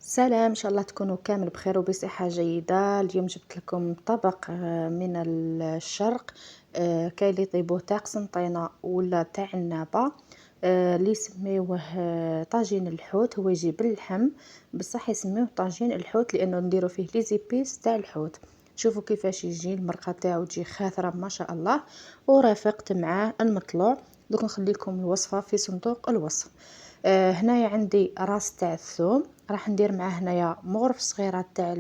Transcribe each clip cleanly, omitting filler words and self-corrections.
سلام، إن شاء الله تكونوا كامل بخير وبصحة جيدة. اليوم جبت لكم طبق من الشرق. كاين اللي يطيبوه تاع قسنطينة ولا تاع النابة. اللي يسميوه طاجين الحوت، هو يجي باللحم بصح يسميوه طاجين الحوت لأنه نديرو فيه لي زيبيس تاع الحوت. شوفوا كيفاش يجي المرقة تاعو، تجي خاثرة ما شاء الله. ورافقت معاه المطلوع. دوك نخليكم الوصفة في صندوق الوصف. هنايا عندي راس تاع الثوم، راح ندير معاه هنايا مغرف صغيره تاع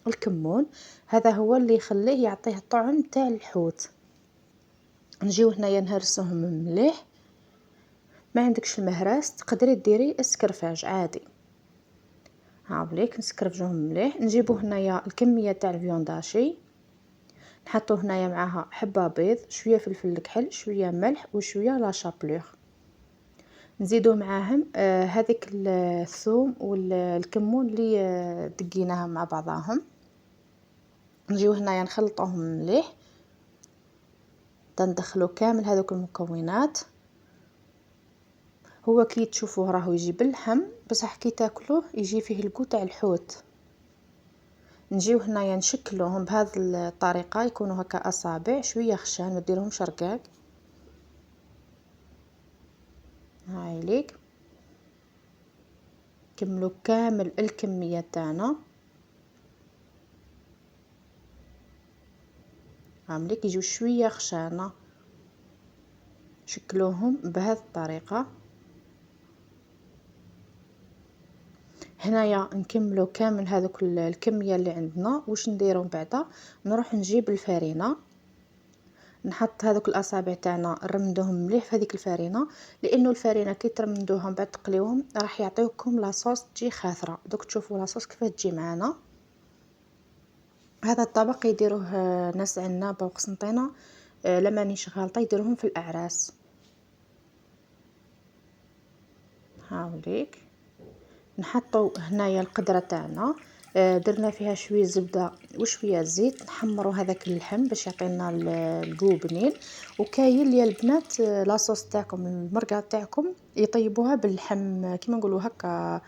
الكمون. هذا هو اللي يخليه يعطيه الطعم تاع الحوت. نجيو هنايا نهرسوهم مليح. ما عندكش المهراس تقدري ديري اسكرفاج عادي. هاوليك نسكرفجوهم مليح. نجيبو هنايا الكميه تاع الفيونداشي، نحطو هنايا معاها حبه بيض، شويه فلفل الكحل، شويه ملح وشويه لا شابلور. نزيدو معاهم هذيك الثوم والكمون اللي دقيناهم مع بعضاهم. نجيو هنايا نخلطوهم مليح، تندخلو كامل هذوك المكونات. هو كي تشوفوه راهو يجي باللحم بصح كي تاكلوه يجي فيه الكو تاع الحوت. نجيو هنايا نشكلوهم بهذه الطريقه، يكونوا هكا اصابع شويه خشان، ما ديرهمش رقاق. هاي ليك كملوا كامل الكميه تاعنا. عامليك يجيو شويه خشانه، شكلوهم بهذه الطريقه. هنايا نكملوا كامل هذوك الكميه اللي عندنا. واش نديروا بعدا؟ نروح نجيب الفرينه، نحط هذوك الاصابع تاعنا نرمدوهم مليح في هذيك الفرينه، لانه الفرينه كي ترمدوهم بعد تقليوهم راح يعطيوكم لاصوص تجي خاثره. دوك تشوفوا لاصوص كيف تجي معنا. هذا الطبق يديروه ناس عندنا بوقسنطينه، لما نيش غالطه يديروهم في الاعراس. هاوليك نحطو هنايا القدره تاعنا، درنا فيها شويه زبده وشويه زيت، نحمروا هذاك اللحم باش يعطينا الكو بنين. وكاين ليا البنات لاصوص تاعكم المرقه تاعكم يطيبوها باللحم كيما نقولوا هكا،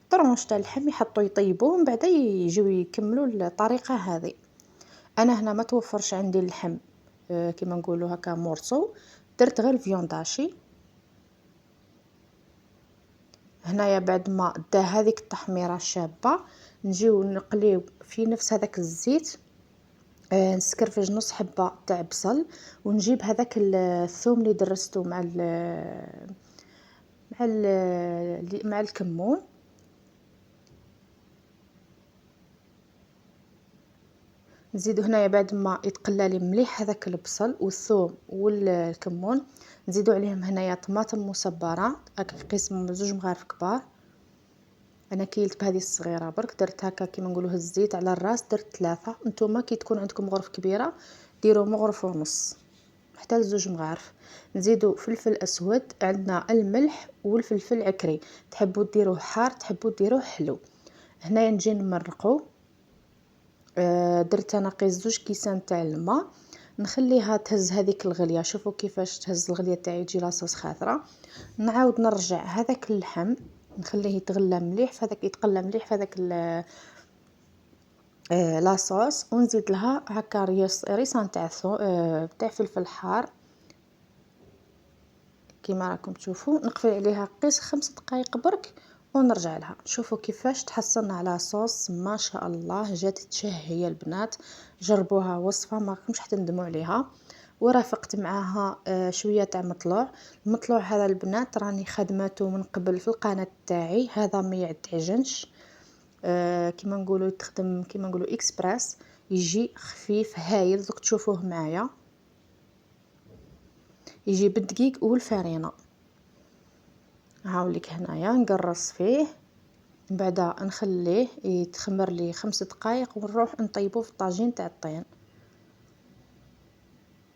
طرونش تاع اللحم يحطوا يطيبوه ومن بعد يجيو يكملوا الطريقه هذه. انا هنا ما توفرش عندي اللحم كيما نقولوا هكا مورسو، درت غير الفيونداشي. هنايا بعد ما دا هذيك التحميره الشابه نجيو نقليو في نفس هذاك الزيت. نسكرفج نص حبه تاع بصل، ونجيب هذاك الثوم اللي درستو مع الكمون. نزيدو هنايا بعد ما يتقلى لي مليح هذاك البصل والثوم والكمون، نزيدو عليهم هنايا طماطم مصبره هكا في قسم 2 مغارف كبار. انا كيلت بهذه الصغيره برك، درت هكا كيما نقولوا الزيت على الراس، درت 3. نتوما كي تكون عندكم غرف كبيره ديروا مغرف ونص حتى ل2 مغارف. نزيدو فلفل اسود، عندنا الملح والفلفل العكري، تحبوا ديروه حار تحبوا ديروه حلو. هنايا نجي نمرقو. درت انا قيس 2 كيسان تاع الماء، نخليها تهز هذيك الغليه. شوفوا كيفاش تهز الغليه تاعي تجي لاصوص خاطره. نعاود نرجع هذاك اللحم نخليه يتغلى مليح في هذاك، يتقلى مليح في هذاك لاصوص. ونزيد لها هكا ريسان تاع تاع فلفل حار كيما راكم تشوفوا. نقفل عليها قيس 5 دقائق برك ونرجع لها. شوفوا كيفاش تحصلنا على صوص ما شاء الله، جات تشهي البنات. جربوها، وصفه ما راكمش حتندموا عليها. ورافقت معاها شويه تاع مطلوع. المطلوع هذا البنات راني خدمته من قبل في القناه تاعي، هذا ما يعتعجنش. كيما نقولوا تخدم كيما نقولوا اكسبريس، يجي خفيف هايل. دوك تشوفوه معايا يجي بالدقيق والفرينه. هاوليك هنايا نقرص فيه، من بعد نخليه يتخمر لي 5 دقائق ونروح نطيبوه في الطاجين تاع الطين.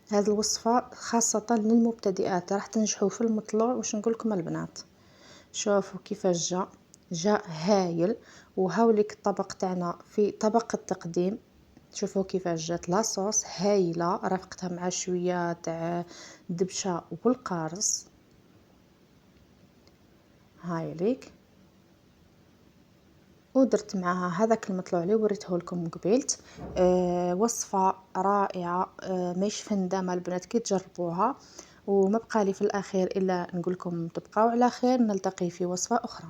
هذه الوصفه خاصه للمبتدئات راح تنجحوا في المطلوع. واش نقول لكم البنات، شوفوا كيفاش جا هايل. وهاوليك الطبق تاعنا في طبق التقديم. شوفوا كيفاش جات لاصوص هايله، رافقتها مع شويه تاع دبشه والقارص. هايليك ودرت معاها هذاك المطلوع اللي وريته لكم قبيلت. وصفة رائعة، ماهيش فندامة البنات كي تجربوها. وما بقى لي في الأخير إلا نقول لكم تبقاو على خير، نلتقي في وصفة أخرى.